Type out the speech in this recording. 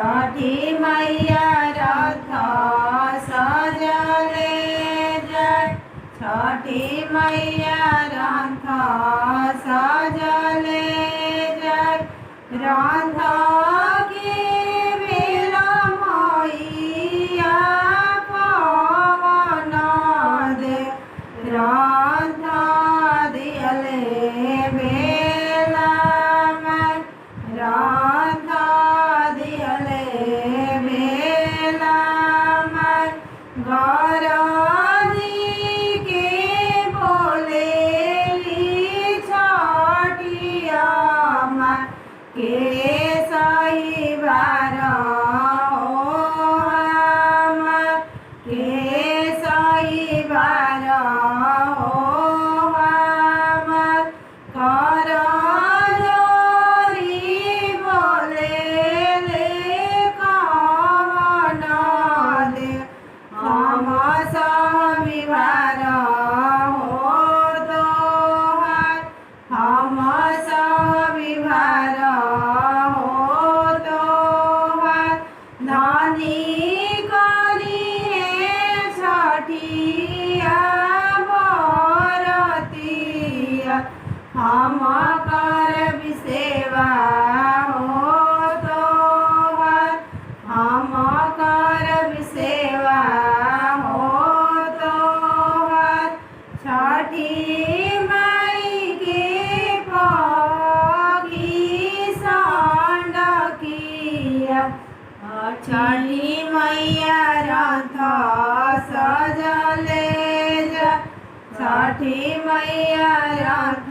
छठी मैया रथ सजले जय। छठी मैया रथ सजले जय। रथ के बिलमैया पवन दे रथ दियले बेला में रथ दियले बेला में गरजी के बोलेली छठिया माँ के सही बार के सही बार कर जोरी बोले कवन दे हम सविवार हो तोहार हम सविवार हो तोहार धनी करिए छठिया बरतिया हम कर सेवा हो तोहार हम कर सेवा हो तोहार छठी माई के पगी सांडकिया छठी मैया रथ सजले जय। छठी मैया रथ